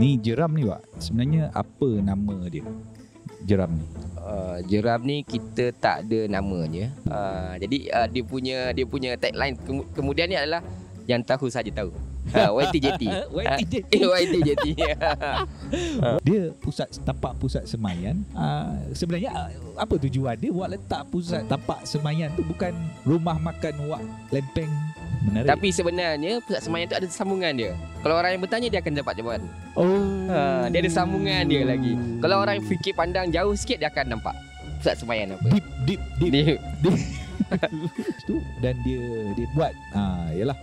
Ni jeram ni Wak, sebenarnya apa nama dia? Jeram ni. Jeram ni kita tak ada namanya. Jadi dia punya tagline kemudian ni adalah yang tahu saja tahu. YTJT. YTJT. Dia tapak pusat semaian. Sebenarnya apa tujuan dia buat letak pusat tapak semaian tu? Bukan rumah makan Wak Lempeng menarik. Tapi sebenarnya pusat semaian tu ada sambungan dia. Kalau orang yang bertanya dia akan dapat jawapan. Dia ada sambungan dia lagi. Kalau orang fikir pandang jauh sikit dia akan nampak pusat semaian apa. Deep. Dan dia buat yalah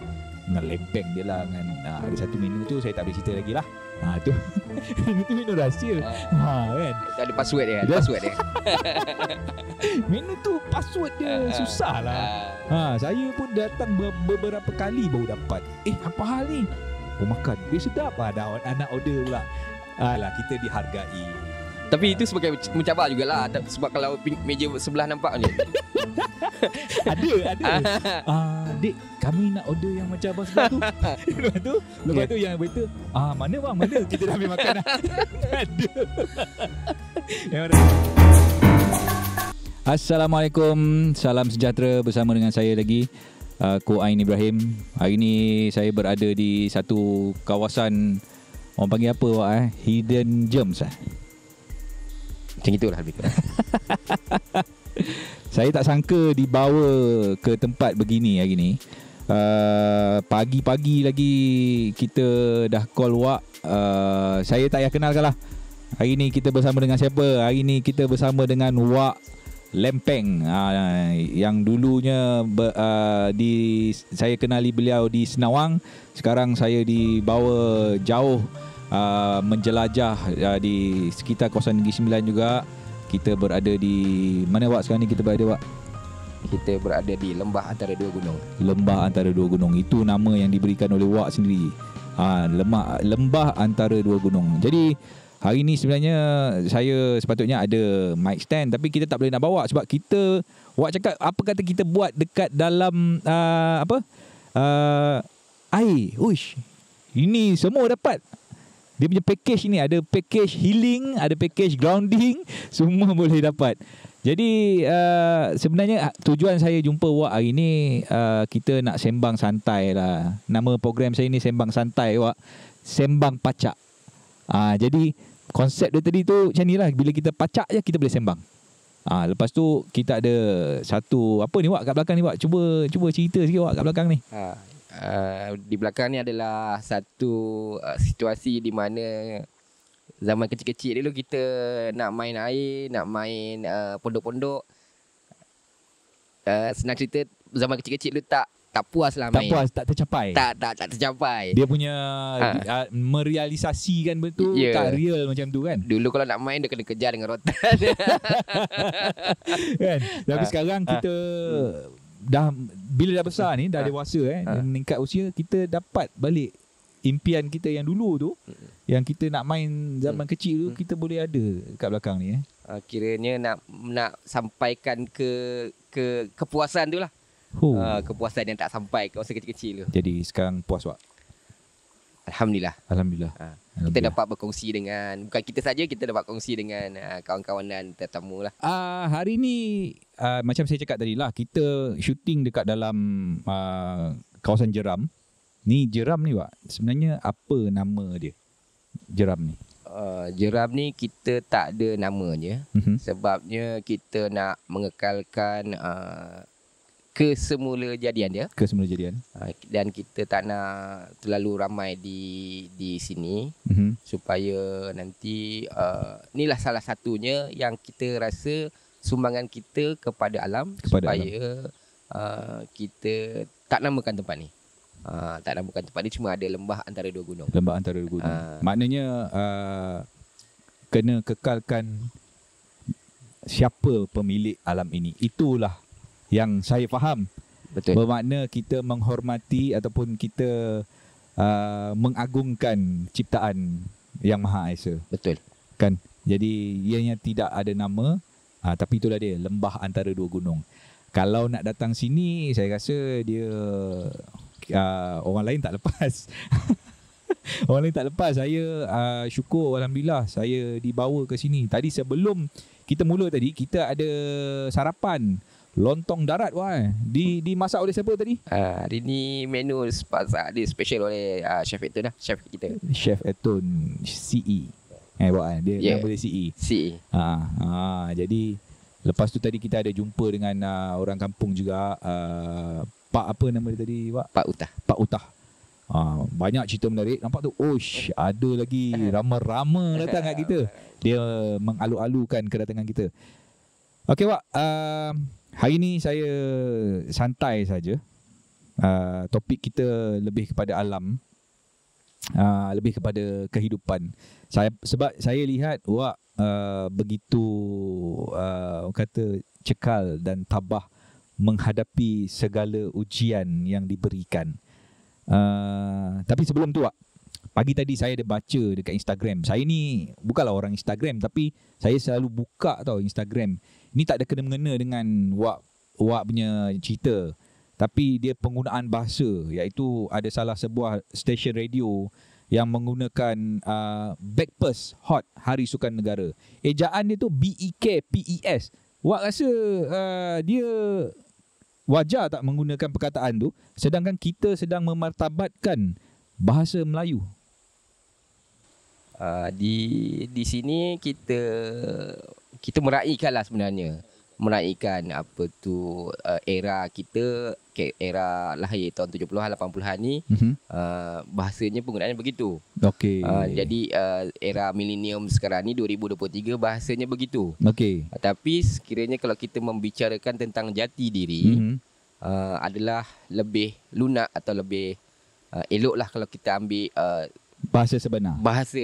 dengan lempeng dia lah dengan ada satu menu tu saya tak boleh cerita lagi lah. Tu menu rahsia. Kan. Ada password dia. Menu tu password dia susah lah. Saya pun datang beberapa kali baru dapat. Apa hal ni? Makan. Dia sedap lah. Ada anak order pula. Lah kita dihargai. Tapi itu sebagai mencabar jugalah. Sebab kalau meja sebelah nampak ni. Ada. Dik, kami nak order yang macam abang sebelah tu. Lepas tu yang waiter, mana bang? Mana? Kita dah ambil makan dah. Ada. Assalamualaikum. Salam sejahtera bersama dengan saya lagi, Ko Ain Ibrahim. Hari ni saya berada di satu kawasan, orang panggil apa Wak? Hidden Gems Macam itulah lebih kurang. Saya tak sangka dibawa ke tempat begini hari ni. Pagi-pagi lagi kita dah call Wak. Saya tak payah kenalkan lah. Hari ni kita bersama dengan siapa? Hari ni kita bersama dengan Wak Lempeng. Yang dulunya saya kenali beliau di Senawang. Sekarang saya dibawa jauh menjelajah di sekitar kawasan Negeri Sembilan juga. Kita berada di mana Wak sekarang ni kita berada Wak? Kita berada di Lembah Antara Dua Gunung. Lembah Antara Dua Gunung. Itu nama yang diberikan oleh Wak sendiri. Lembah Antara Dua Gunung. Jadi hari ni sebenarnya saya sepatutnya ada mic stand, tapi kita tak boleh nak bawa sebab kita, Wak cakap apa kata kita buat dekat dalam air. Uish. Ini semua dapat. Dia punya package ni ada package healing, ada package grounding, semua boleh dapat. Jadi sebenarnya tujuan saya jumpa Wak hari ni, kita nak sembang santai lah. Nama program saya ni Sembang Santai Wak. Sembang pacak. Jadi konsep dia tadi tu macam ni lah. Bila kita pacak je kita boleh sembang. Lepas tu kita ada satu, apa ni Wak kat belakang ni Wak? Cuba cerita sikit Wak kat belakang ni. Di belakang ni adalah satu situasi di mana zaman kecil-kecil dulu kita nak main air, nak main pondok-pondok. Senang cerita, zaman kecil-kecil dulu tak puas lah main. Tak puas, tak tercapai. Tak tercapai. Dia punya merealisasikan betul, tak real macam tu kan. Dulu kalau nak main dia kena kejar dengan rotan. Kan? Tapi sekarang kita dah, bila dah besar ni, dah dewasa meningkat usia, kita dapat balik impian kita yang dulu tu, yang kita nak main zaman kecil tu, kita boleh ada kat belakang ni. Kiranya nak sampaikan ke kepuasan tu lah. Kepuasan yang tak sampai ke masa kecil-kecil tu. Jadi sekarang puas Wak? Alhamdulillah. Kita dapat berkongsi dengan, bukan kita saja, kita dapat kongsi dengan kawan-kawan dan tetamu lah. Hari ni macam saya cakap tadi lah, kita shooting dekat dalam kawasan Jeram. Ni Jeram ni Wak, sebenarnya apa nama dia? Jeram ni. Jeram ni kita tak ada namanya. Sebabnya kita nak mengekalkan kesemula jadian dia. Dan kita tak nak terlalu ramai di sini, supaya nanti inilah salah satunya yang kita rasa sumbangan kita kepada alam, supaya kita tak namakan tempat ni. Tak namakan tempat ni, cuma ada Lembah Antara Dua Gunung. Lembah Antara Dua Gunung. Maknanya kena kekalkan siapa pemilik alam ini. Itulah yang saya faham. Betul. Bermakna kita menghormati ataupun kita mengagungkan ciptaan Yang Maha Esa. Betul. Kan? Jadi ianya tidak ada nama, tapi itulah dia, Lembah Antara Dua Gunung. Kalau nak datang sini, saya rasa dia orang lain tak lepas. Orang lain tak lepas. Saya syukur Alhamdulillah saya dibawa ke sini. Tadi sebelum kita mula tadi, kita ada sarapan lontong darat dimasak oleh siapa tadi? Hari ni menu dia special oleh Chef Eton lah, chef kita. Chef Eton CE. Dia nama dia CE. CE. Jadi lepas tu tadi kita ada jumpa dengan orang kampung juga, Pak apa nama dia tadi, Pak? Pak Utah. Banyak cerita menarik. Nampak tu, ada lagi rama-rama datang kat kita. Dia mengalu-alukan kedatangan kita. Okey, Pak. Hari ni saya santai saja. Topik kita lebih kepada alam, lebih kepada kehidupan. Sebab saya lihat Wak begitu kata cekal dan tabah menghadapi segala ujian yang diberikan. Tapi sebelum tu, pagi tadi saya ada baca dekat Instagram. Saya ni bukanlah orang Instagram, tapi saya selalu buka tau Instagram. Ini tak ada kena-mengena dengan Wak punya cerita, tapi dia penggunaan bahasa, iaitu ada salah sebuah stesen radio yang menggunakan Backpast Hot Hari Sukan Negara. Ejaan dia tu BEKPES. Wak rasa dia wajar tak menggunakan perkataan tu, sedangkan kita sedang memartabatkan bahasa Melayu? Di sini kita meraihkanlah sebenarnya. Meraihkan apa tu era kita, era lahir tahun 70-an 80-an ni. Bahasanya penggunaannya begitu. Okey. Jadi era milenium sekarang ni 2023 bahasanya begitu. Okey. Tapi sekiranya kalau kita membicarakan tentang jati diri, adalah lebih lunak atau lebih eloklah kalau kita ambil bahasa sebenar. Bahasa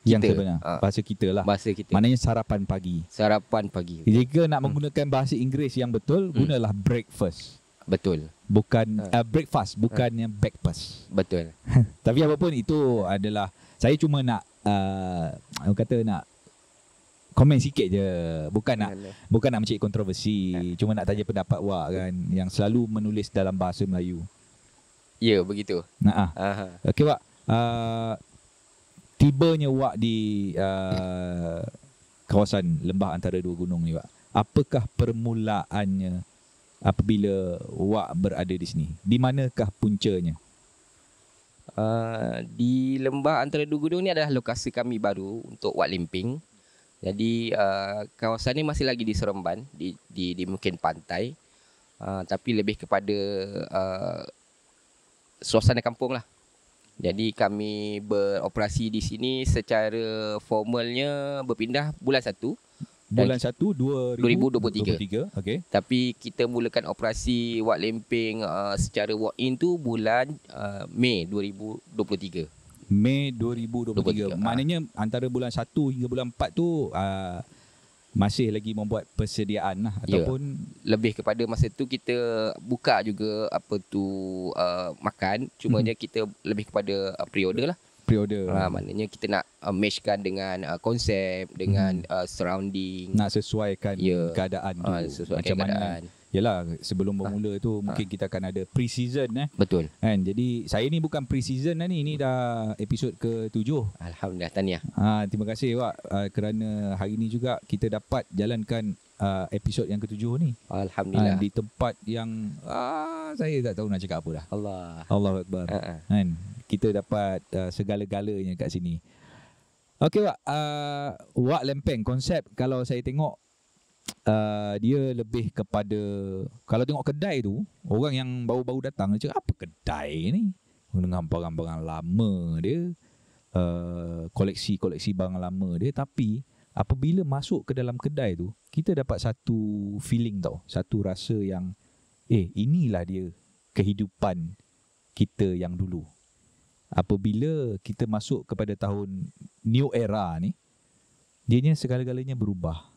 yang kita. Sebenar. Bahasa kita lah. Bahasa kita. Maknanya sarapan pagi. Sarapan pagi. Jika nak menggunakan bahasa Inggeris yang betul, gunalah breakfast. Betul. Bukan breakfast, bukannya backpast. Betul. Tapi apapun itu adalah, saya cuma nak nak komen sikit je. Bukan nak mencari kontroversi. Cuma nak tanya pendapat Wak kan, yang selalu menulis dalam bahasa Melayu. Ya, begitu. Okey, Wak. Tibanya Wak di kawasan lembah antara dua gunung ni, Wak. Apakah permulaannya apabila Wak berada di sini? Di manakah puncanya? Di lembah antara dua gunung ni adalah lokasi kami baru untuk Wak Limping. Jadi kawasan ni masih lagi di Seremban, di mungkin pantai, tapi lebih kepada suasana kampung lah. Jadi kami beroperasi di sini secara formalnya berpindah bulan 1. Bulan 1 2023. Okey. Tapi kita mulakan operasi Wak Lempeng secara walk-in tu bulan Mei 2023. Mei 2023. Maknanya antara bulan 1 hingga bulan 4 tu masih lagi membuat persediaan lah, ataupun lebih kepada masa tu kita buka juga apa tu makan, cumanya kita lebih kepada pre-order lah. Pre-order. Maknanya kita nak matchkan dengan konsep, dengan surrounding, nak sesuaikan keadaan tu. Sesuaikan macam keadaan. Yalah, sebelum bermula tu mungkin kita akan ada pre-season Betul. Kan? Jadi saya ni bukan pre-season lah ni. Ini dah episod ke-7. Alhamdulillah, tahniah. Terima kasih, Wak, kerana hari ni juga kita dapat jalankan episod yang ke-7 ni. Alhamdulillah. Di tempat yang saya tak tahu nak cakap apa dah. Allahu Akbar. Kan? Kita dapat segala-galanya kat sini. Okey, Wak. Wak Lempeng, konsep kalau saya tengok dia lebih kepada, kalau tengok kedai tu, orang yang baru-baru datang dia cakap, apa kedai ni? Dengan barang-barang lama dia, koleksi-koleksi barang lama dia. Tapi apabila masuk ke dalam kedai tu, kita dapat satu feeling tau, satu rasa yang inilah dia kehidupan kita yang dulu. Apabila kita masuk kepada tahun new era ni, dianya segala-galanya berubah.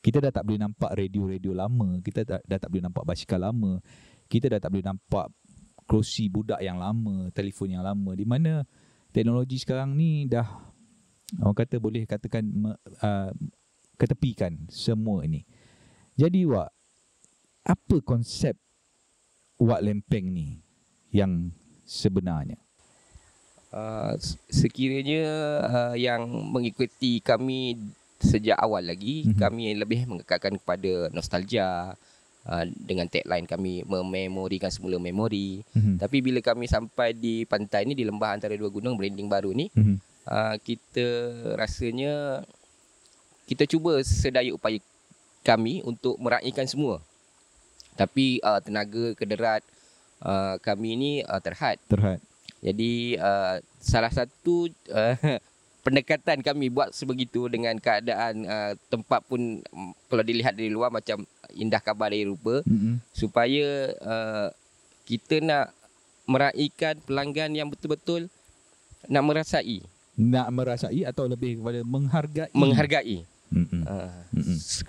Kita dah tak boleh nampak radio-radio lama, kita dah tak boleh nampak basikal lama, kita dah tak boleh nampak kerusi budak yang lama, telefon yang lama, di mana teknologi sekarang ni dah, orang kata boleh katakan ketepikan semua ini. Jadi, Wak, apa konsep Wak Lempeng ni yang sebenarnya? Sekiranya yang mengikuti kami sejak awal lagi, kami lebih mengekalkan kepada nostalgia, dengan tagline kami mememorikan semula memori. Tapi bila kami sampai di pantai ni, di lembah antara dua gunung, branding baru ni, kita rasanya kita cuba sedaya upaya kami untuk meraihkan semua. Tapi tenaga kederat kami ni terhad. Jadi salah satu pendekatan kami buat sebegitu dengan keadaan tempat pun kalau dilihat dari luar macam indah kabar dari rupa, supaya kita nak meraihkan pelanggan yang betul-betul nak merasai atau lebih kepada menghargai.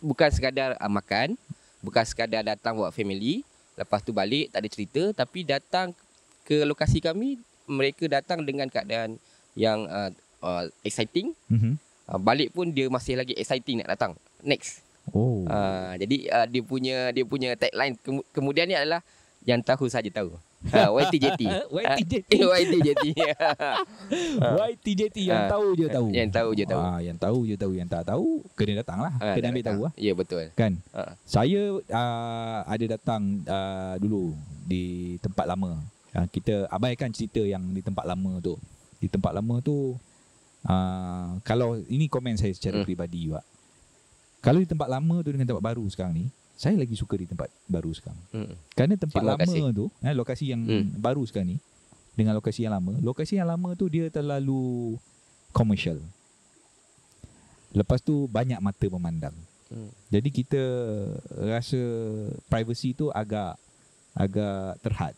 Bukan sekadar makan, bukan sekadar datang buat family, lepas tu balik tak ada cerita, tapi datang ke lokasi kami, mereka datang dengan keadaan yang exciting. Balik pun dia masih lagi exciting nak datang next. Jadi dia punya tagline kemudian ni adalah yang tahu saja tahu. YTJT. YTJT. YTJT yang tahu je tahu. Yang tahu je tahu. Yang tahu je tahu, yang tak tahu kena datang lah. Kena ambil tahu lah. Ya, betul. Kan? Saya ada datang dulu di tempat lama. Kita abaikan cerita yang di tempat lama tu. Di tempat lama tu kalau ini komen saya secara peribadi juga. Kalau di tempat lama tu dengan tempat baru sekarang ni, saya lagi suka di tempat baru sekarang. Kerana tempat lama tu, lokasi yang baru sekarang ni dengan lokasi yang lama tu dia terlalu commercial. Lepas tu banyak mata memandang. Jadi kita rasa privacy tu agak terhad.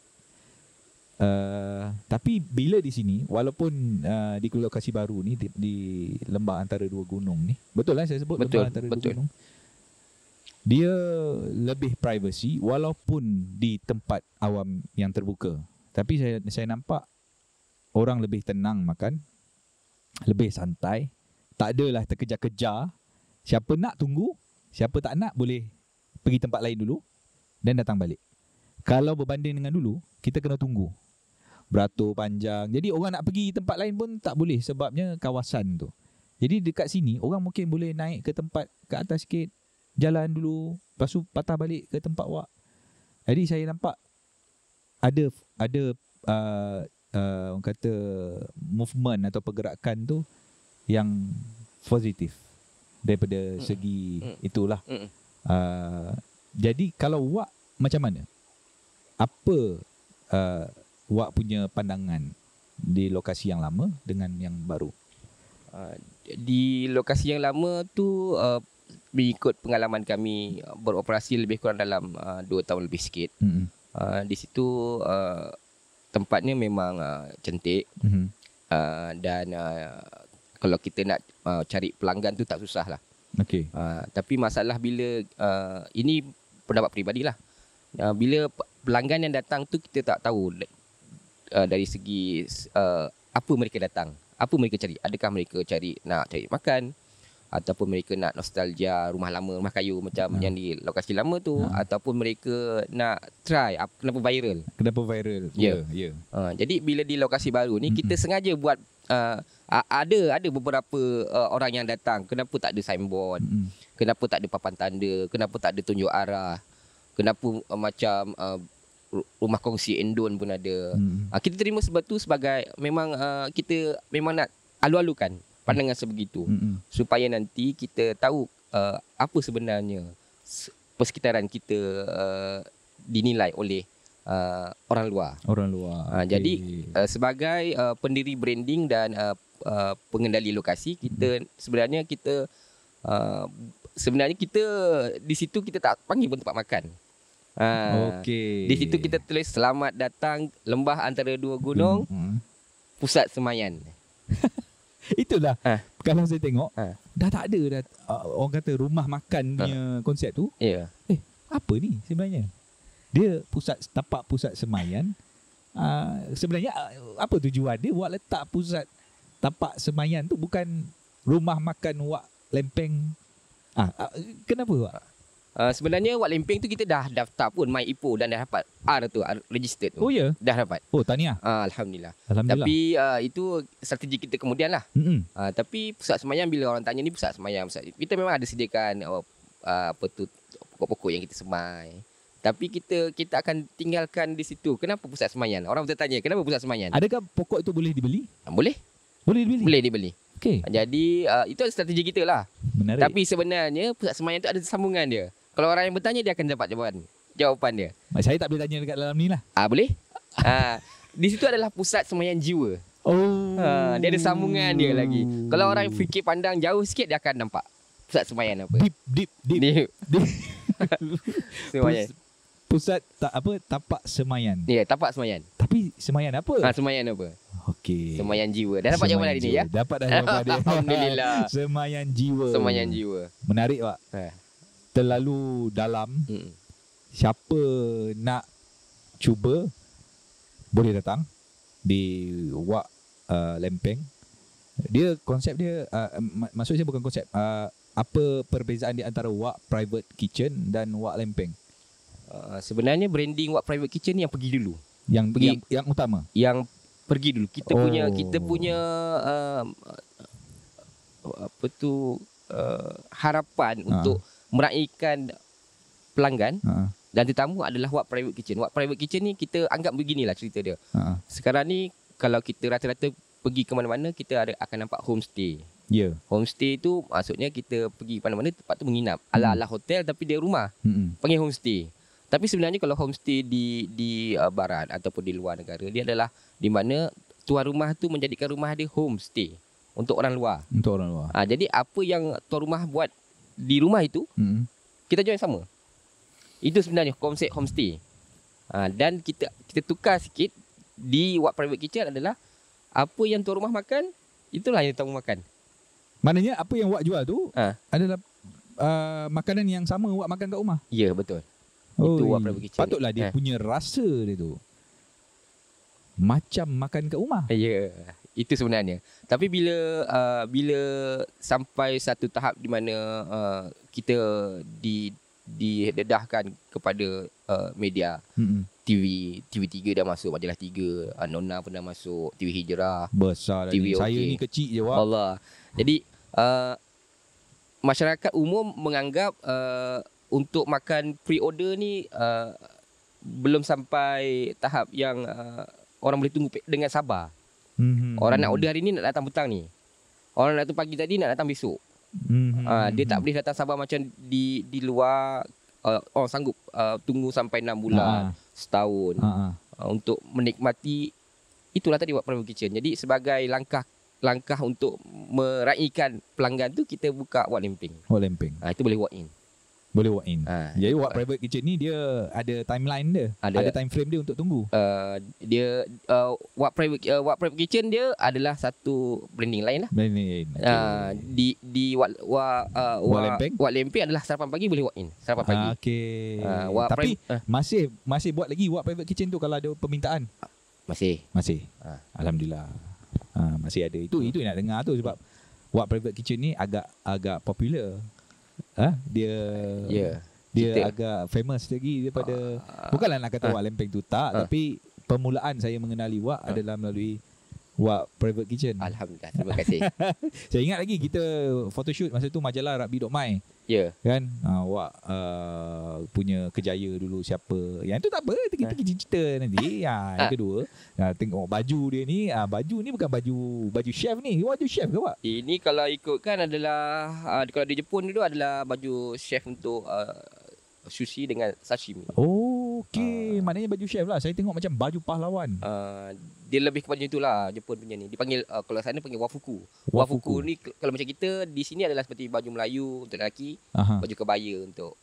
Tapi bila di sini, walaupun di lokasi baru ni di lembah antara dua gunung ni, betul lah saya sebut lembah antara dua gunung, dia lebih privacy walaupun di tempat awam yang terbuka. Tapi saya nampak orang lebih tenang makan, lebih santai, tak adalah terkejar-kejar. Siapa nak tunggu, siapa tak nak boleh pergi tempat lain dulu dan datang balik. Kalau berbanding dengan dulu, kita kena tunggu beratur panjang. Jadi orang nak pergi tempat lain pun tak boleh sebabnya kawasan tu. Jadi dekat sini orang mungkin boleh naik ke tempat ke atas sikit, jalan dulu, lepas tu patah balik ke tempat wak. Jadi saya nampak ada orang kata movement atau pergerakan tu yang positif daripada segi itulah. Jadi kalau wak macam mana? Apa Wak punya pandangan di lokasi yang lama dengan yang baru? Di lokasi yang lama tu mengikut pengalaman kami beroperasi lebih kurang dalam 2 tahun lebih sikit. Di situ tempatnya memang cantik. Dan kalau kita nak cari pelanggan tu tak susah lah. Tapi masalah bila ini pendapat peribadilah. Bila pelanggan yang datang tu kita tak tahu dari segi apa mereka datang, apa mereka cari. Adakah mereka nak cari makan, ataupun mereka nak nostalgia rumah lama, rumah kayu macam yang di lokasi lama tu, ataupun mereka nak try kenapa viral. Ya. Jadi bila di lokasi baru ni kita sengaja buat ada beberapa orang yang datang, kenapa tak ada signboard, kenapa tak ada papan tanda, kenapa tak ada tunjuk arah, kenapa macam rumah kongsi endon pun ada. Kita terima sebab tu sebagai memang kita memang nak alu-alukan pandangan sebegitu, supaya nanti kita tahu apa sebenarnya persekitaran kita dinilai oleh orang luar. Jadi sebagai pendiri branding dan pengendali lokasi, kita sebenarnya kita di situ kita tak panggil pun tempat makan. Di situ kita tulis selamat datang lembah antara dua gunung, pusat semayan. Itulah kalau saya tengok dah tak ada dah, orang kata rumah makan punya konsep tu. Apa ni sebenarnya? Dia tapak pusat semayan. Sebenarnya apa tujuan dia buat letak pusat tapak semayan tu, bukan rumah makan wak lempeng. Kenapa wak? Sebenarnya Wak Lempeng tu kita dah daftar pun My Ipoh dan dah dapat R tu, registered tu. Oh ya? Dah dapat. Oh, tahniah. Alhamdulillah. Alhamdulillah. Tapi itu strategi kita kemudian lah. Tapi pusat semayang, bila orang tanya ni pusat semayang, kita memang ada sediakan pokok-pokok yang kita semai. Tapi kita akan tinggalkan di situ. Kenapa pusat semayang? Orang bertanya, kenapa pusat semayang? Adakah pokok itu boleh dibeli? Boleh. Boleh dibeli? Boleh dibeli. Okay. Jadi itu adalah strategi kita lah. Menarik. Tapi sebenarnya pusat semayang tu ada sambungan dia. Kalau orang yang bertanya, dia akan dapat jawapan dia. Saya tak boleh tanya dekat dalam ni lah. Boleh? Di situ adalah pusat semayang jiwa. Oh. Dia ada sambungan dia lagi. Kalau orang fikir pandang jauh sikit, dia akan nampak pusat semayang apa. Deep. Semayang. Pusat tapak semayan. Ya, tapak semayan. Tapi semayan apa? Semayan apa? Okey. Semayan jiwa. Dah dapat jawapan hari ni ya? Dapat dah jawapan dia. Alhamdulillah. Semayan jiwa. Semayan jiwa. Menarik, Pak. Terlalu dalam. Siapa nak cuba boleh datang di Wak Lempeng. Dia konsep dia maksud saya bukan konsep. Apa perbezaan di antara Wak Private Kitchen dan Wak Lempeng? Sebenarnya branding Wak Private Kitchen ni yang pergi dulu. Yang utama. Yang pergi dulu. Kita punya harapan untuk meraihkan pelanggan dan tetamu adalah Wak Private Kitchen. Wak Private Kitchen ni kita anggap beginilah cerita dia. Sekarang ni kalau kita rata-rata pergi ke mana-mana, kita akan nampak homestay. Ya. Homestay tu maksudnya kita pergi ke mana-mana, tempat tu menginap. Ala-ala hotel tapi dia rumah. Panggil homestay. Tapi sebenarnya kalau homestay di barat ataupun di luar negara, dia adalah di mana tuan rumah tu menjadikan rumah dia homestay untuk orang luar. Untuk orang luar. Jadi apa yang tuan rumah buat di rumah itu, kita jual yang sama. Itu sebenarnya konsep homestay. Dan kita tukar sikit di Wak Private Kitchen adalah apa yang tuan rumah makan, itulah yang tamu makan. Maknanya apa yang Wak jual tu adalah makanan yang sama Wak makan kat rumah. Ya, betul. Itu Wak Private Kitchen. Patutlah dia punya rasa dia tu macam makan kat rumah. Ya, itu sebenarnya. Tapi bila sampai satu tahap di mana kita didedahkan kepada media, TV3 dah masuk, Majalah 3, Nona pun dah masuk, TV Hijrah. Besar TV saya ni kecil je, Wak. Allah. Jadi masyarakat umum menganggap untuk makan pre-order ni belum sampai tahap yang orang boleh tunggu dengan sabar. Orang nak order hari ni, nak datang petang ni. Orang nak datang pagi tadi, nak datang besok. Dia tak boleh datang sabar macam di luar. Orang sanggup tunggu sampai 6 bulan, setahun untuk menikmati. Itulah tadi Wak Private Kitchen. Jadi sebagai langkah untuk meraihkan pelanggan tu, kita buka Wak Lempeng. Wak Lempeng. Itu boleh walk in. Boleh walk in. Jadi Wak Private Kitchen ni dia ada timeline dia. Ada time frame dia untuk tunggu. Dia Wak Private Kitchen dia adalah satu branding lain lah. Branding lain. Di Wak Lempeng adalah sarapan pagi boleh walk in. Sarapan pagi. Okey. Tapi masih buat lagi Wak Private Kitchen tu kalau ada permintaan. Masih. Alhamdulillah. Masih ada. Itu yang nak dengar tu sebab Wak Private Kitchen ni agak popular. Dia agak famous lagi daripada bukanlah nak kata Wak Lempeng tu tak, tapi permulaan saya mengenali Wak adalah melalui Wak Private Kitchen. Alhamdulillah, terima kasih. Saya ingat lagi kita photoshoot masa tu majalah Rugby.my. Ya. Kan Wak punya kejaya dulu siapa. Yang tu tak apa, kita cerita nanti. Yang kedua, tengok baju dia ni, baju ni bukan baju chef ni. Baju chef ke Wak? Ini kalau ikutkan adalah kalau di Jepun dulu adalah baju chef untuk sushi dengan sashimi. Okey, maknanya baju chef lah. Saya tengok macam baju pahlawan. Dia lebih kepada itulah Jepun punya ni. Dipanggil kalau sana panggil wafuku. Wafuku ni kalau macam kita di sini adalah seperti baju Melayu untuk lelaki, baju kebaya untuk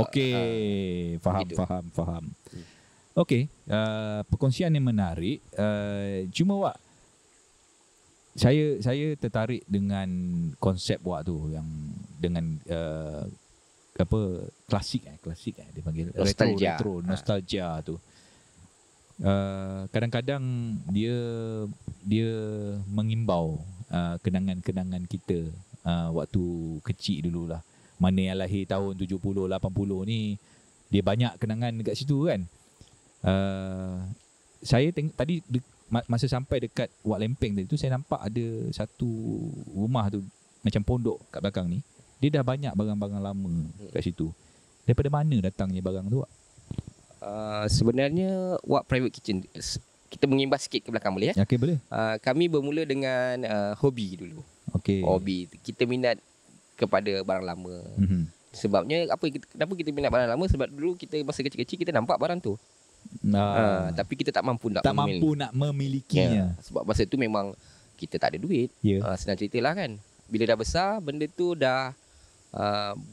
okey, faham. Okey, perkongsian yang menarik. Cuma Wak, saya tertarik dengan konsep Wak tu yang dengan klasik dia panggil retro nostalgia tu. Kadang-kadang dia mengimbau kenangan-kenangan kita waktu kecil dululah, mana yang lahir tahun 70, 80 ni, dia banyak kenangan dekat situ kan. Saya tadi masa sampai dekat Wak Lempeng tadi tu, saya nampak ada satu rumah tu macam pondok kat belakang ni. Dia dah banyak barang-barang lama kat situ. Daripada mana datangnya barang tu, Wak? Sebenarnya Wak Private Kitchen, kita mengimbas sikit ke belakang boleh ya? Okey, boleh. Kami bermula dengan hobi dulu. Okey. Hobi. Kita minat kepada barang lama. Sebabnya kenapa kita minat barang lama? Sebab dulu kita masa kecil-kecil kita nampak barang tu. Tapi kita tak mampu nak memilikinya. Sebab masa tu memang kita tak ada duit. Senang ceritalah kan. Bila dah besar, benda tu dah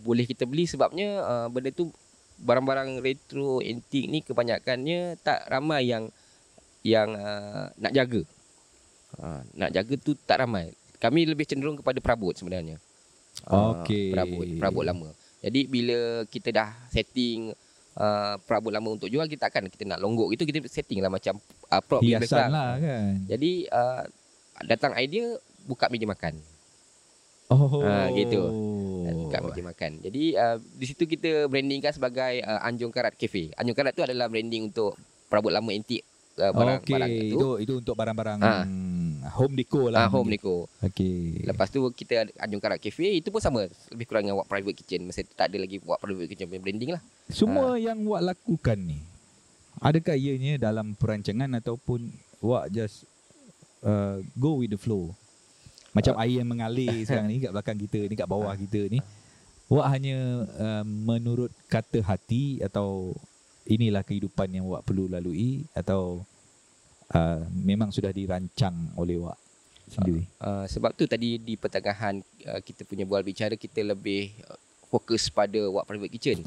boleh kita beli. Sebabnya benda tu, barang-barang retro, antik ni kebanyakannya tak ramai yang nak jaga. Nak jaga tu tak ramai. Kami lebih cenderung kepada perabot sebenarnya. Perabot lama. Jadi bila kita dah setting perabot lama untuk jual, kita nak longgok gitu, kita setting lah macam prop hiasan lah kan. Jadi datang idea buka meja makan. Gitu. Buka meja makan. Jadi di situ kita brandingkan sebagai Anjung Karat Cafe. Anjung Karat tu adalah branding untuk perabot lama antik, barang-barang itu untuk barang-barang home decor lah. Home decor. Okey. Lepas tu kita Anjung Karat Cafe, itu pun sama lebih kurang dengan Wak Private Kitchen. Masa tu tak ada lagi Wak Private Kitchen punya branding lah. Semua yang Wak lakukan ni, adakah ianya dalam perancangan ataupun Wak just go with the flow? Macam air yang mengalir sekarang ni kat belakang kita ni, kat bawah kita ni, Wak hanya menurut kata hati, atau inilah kehidupan yang Wak perlu lalui, atau memang sudah dirancang oleh Wak sendiri? Sebab tu tadi di pertengahan kita punya bual bicara, kita lebih fokus pada Wak Private Kitchen.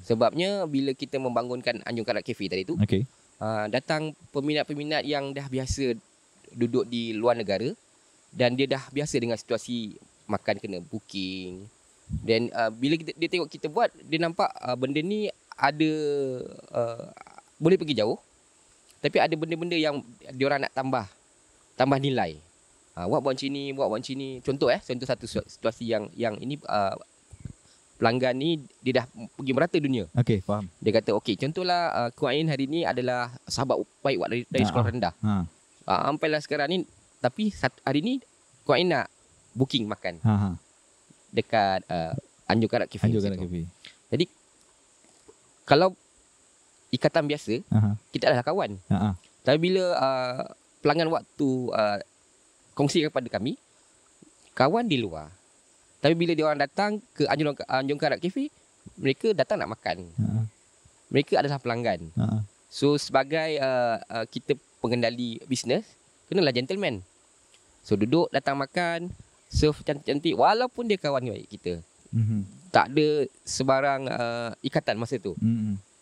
Sebabnya bila kita membangunkan Anjung Karat Cafe tadi tu, datang peminat-peminat yang dah biasa duduk di luar negara, dan dia dah biasa dengan situasi makan kena booking. Dan bila dia tengok kita buat, dia nampak benda ni ada boleh pergi jauh, tapi ada benda-benda yang diorang nak tambah nilai. Wak buat macam ni, buat macam ni. Contoh satu situasi yang ini, pelanggan ni dia dah pergi merata dunia. Okey, faham. Dia kata contohlah Kuan Ain hari ni adalah sahabat baik Wak dari sekolah rendah. Sampailah sekarang ni, tapi hari ni Kuan Ain nak booking makan dekat Anjung Karat Cafe. Jadi kalau ikatan biasa, kita adalah kawan. Tapi bila pelanggan waktu kongsi kepada kami, kawan di luar. Tapi bila dia orang datang ke Anjung Karat Cafe, mereka datang nak makan. Mereka adalah pelanggan. So sebagai kita pengendali bisnes, kenalah gentleman. So duduk, datang makan, serve cantik-cantik, walaupun dia kawan baik kita. Tak ada sebarang ikatan masa tu.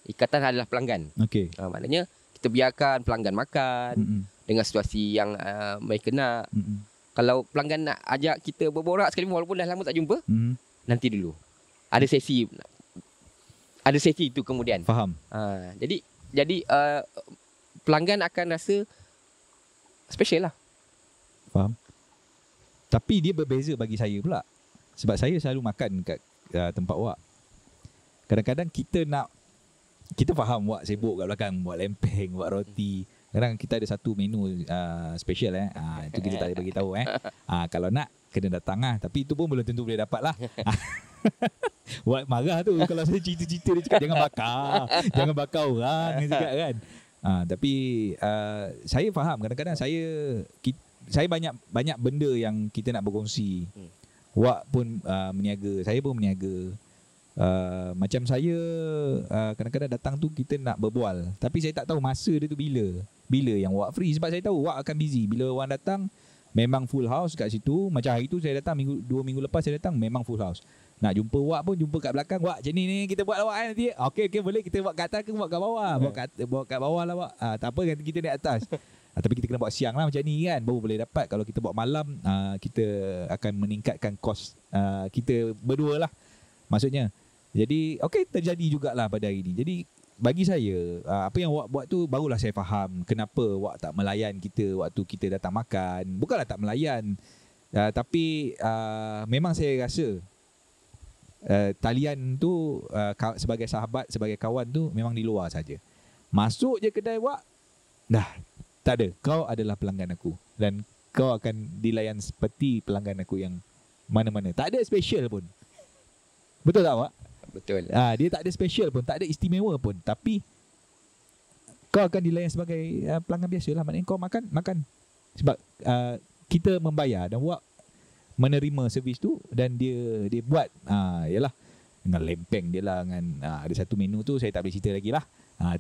Ikatan adalah pelanggan. Maknanya kita biarkan pelanggan makan dengan situasi yang mereka nak. Kalau pelanggan nak ajak kita berborak sekali, walaupun dah lama tak jumpa, nanti dulu. Ada sesi itu kemudian. Faham. Jadi pelanggan akan rasa special lah. Faham. Tapi dia berbeza bagi saya pula. Sebab saya selalu makan kat tempat Wak. Kadang-kadang kita faham Wak sibuk kat belakang, buat lempeng, buat roti. Kadang kita ada satu menu special itu kita tak boleh bagi tahu kalau nak kena datang lah. Tapi itu pun belum tentu boleh dapat lah. Wak marah tu kalau saya cerita-cerita, dia cakap jangan bakar orang, dia cakap kan. Tapi saya faham, kadang-kadang saya banyak benda yang kita nak berkongsi. Wak pun meniaga, saya pun meniaga. Macam saya kadang-kadang datang tu kita nak berbual, tapi saya tak tahu masa dia tu bila yang Wak free. Sebab saya tahu Wak akan busy. Bila orang datang memang full house kat situ. Macam hari tu saya datang 2 minggu lepas saya datang, memang full house. Nak jumpa Wak pun jumpa kat belakang. Wak macam ni kita buat lah Wak nanti. Okey boleh, kita buat kat atas ke buat kat bawah? Buat kat bawah lah Wak. Tak apa, nanti kita naik atas. Tapi kita kena buat siang lah macam ni kan, baru boleh dapat. Kalau kita buat malam, kita akan meningkatkan kos kita berdua lah maksudnya. Jadi terjadi jugalah pada hari ni. Jadi bagi saya, apa yang Wak buat tu barulah saya faham kenapa Wak tak melayan kita waktu kita datang makan. Bukanlah tak melayan, tapi memang saya rasa talian tu sebagai sahabat, sebagai kawan tu memang di luar saja. Masuk je kedai Wak, dah tak ada. Kau adalah pelanggan aku dan kau akan dilayan seperti pelanggan aku yang mana-mana. Tak ada special pun. Betul tak Wak? Betul. Dia tak ada special pun, tak ada istimewa pun, tapi kau akan dilayan sebagai pelanggan biasa lah. Maknanya kau makan sebab kita membayar dan Wak menerima servis tu dan dia buat yalah dengan lempeng dia lah, dengan ada satu menu tu saya tak boleh cerita lagi lah.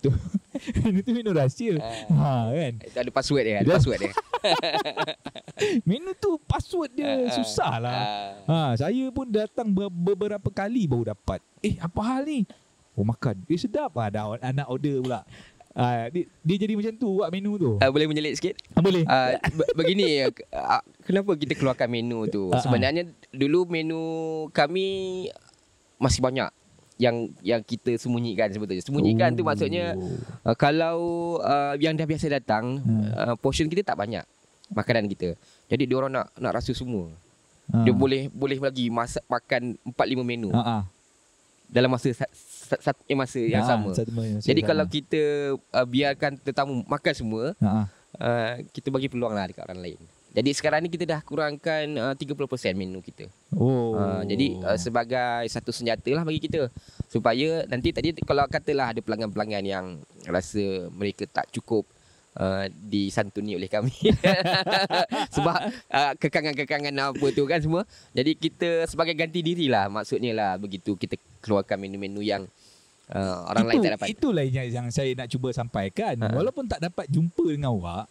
Tu menu tu menu rahsia. Kan. Itu ada password dia, ada password dia. Menu tu password dia susah lah. Saya pun datang beberapa kali baru dapat. Apa hal ni? Oh makan. Sedap dah anak order pula. Dia jadi macam tu buat menu tu. Boleh menyelit sikit? Boleh. Begini, kenapa kita keluarkan menu tu? Sebenarnya dulu menu kami masih banyak yang kita sembunyikan sebetulnya. Sembunyikan tu maksudnya kalau yang dah biasa datang, portion kita tak banyak makanan kita. Jadi diorang nak rasa semua. Dia boleh lagi makan 4-5 menu. Dalam masa yang sama. Jadi kalau kita biarkan tetamu makan semua, kita bagi peluang lah dekat orang lain. Jadi sekarang ni kita dah kurangkan 30% menu kita. Jadi sebagai satu senjata lah bagi kita, supaya nanti tadi kalau katalah ada pelanggan-pelanggan yang rasa mereka tak cukup disantuni oleh kami sebab kekangan-kekangan apa tu kan semua. Jadi kita sebagai ganti diri lah, maksudnya lah begitu, kita keluarkan menu-menu yang orang lain tak dapat. Itulah yang saya nak cuba sampaikan. Walaupun tak dapat jumpa dengan awak,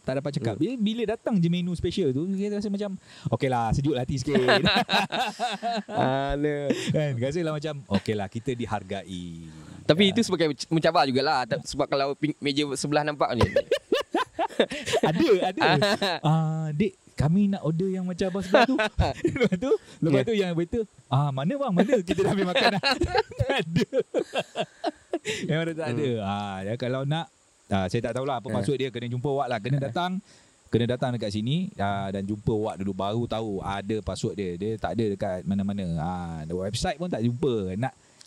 tak dapat cakap, bila datang je menu special tu, kita rasa macam okey lah, sejuk hati sikit. Kan, rasa lah macam okey lah, kita dihargai. Tapi itu sebagai mencabar jugalah. Sebab kalau meja sebelah nampak ni ada. Dek, kami nak order yang macam abang sebelah tu. Lepas tu yang waiter, mana bang, mana kita dah ambil makanan. Tak ada. Memang tak ada. Kalau nak, saya tak tahulah apa maksud dia. Kena jumpa awak lah, kena datang dekat sini dan jumpa awak dulu, baru tahu ada password dia. Dia tak ada dekat mana-mana. Website pun tak jumpa.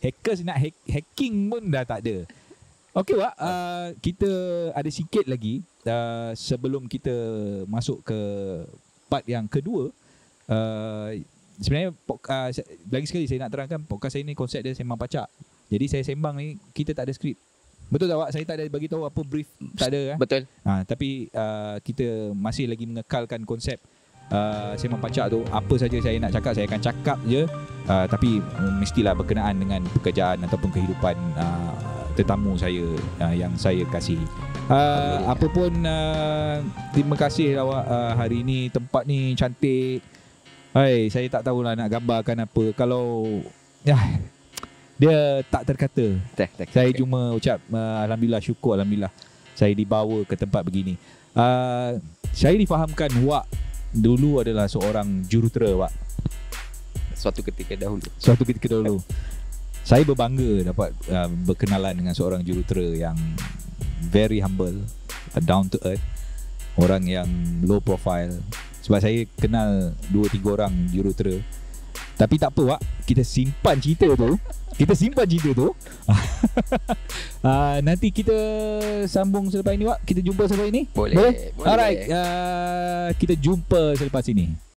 Hackers nak hacking pun dah tak ada. Okey Wak, kita ada sikit lagi sebelum kita masuk ke part yang kedua. Sebenarnya lagi sekali saya nak terangkan, podcast saya ni konsep dia sembang pacak. Jadi saya sembang ni, kita tak ada skrip. Betul tak Wak? Saya tak ada bagi tahu apa brief, tak ada kan? Betul. Tapi kita masih lagi mengekalkan konsep sembang pacak tu. Apa saja saya nak cakap, saya akan cakap je, tapi mestilah berkenaan dengan pekerjaan ataupun kehidupan tetamu saya yang saya kasihi. Apapun, terima kasih awak hari ini. Tempat ni cantik. Saya tak tahulah nak gambarkan apa. Kalau dia tak terkata. Saya cuma ucap alhamdulillah, syukur alhamdulillah saya dibawa ke tempat begini. Saya difahamkan Wak dulu adalah seorang jurutera Wak. Suatu ketika dahulu. Saya berbangga dapat berkenalan dengan seorang jurutera yang very humble, down to earth, orang yang low profile. Sebab saya kenal 2-3 orang jurutera. Tapi tak apa Wak, kita simpan cerita tu. Nanti kita sambung selepas ini Wak. Kita jumpa selepas ini. Boleh. Alright, kita jumpa selepas ini.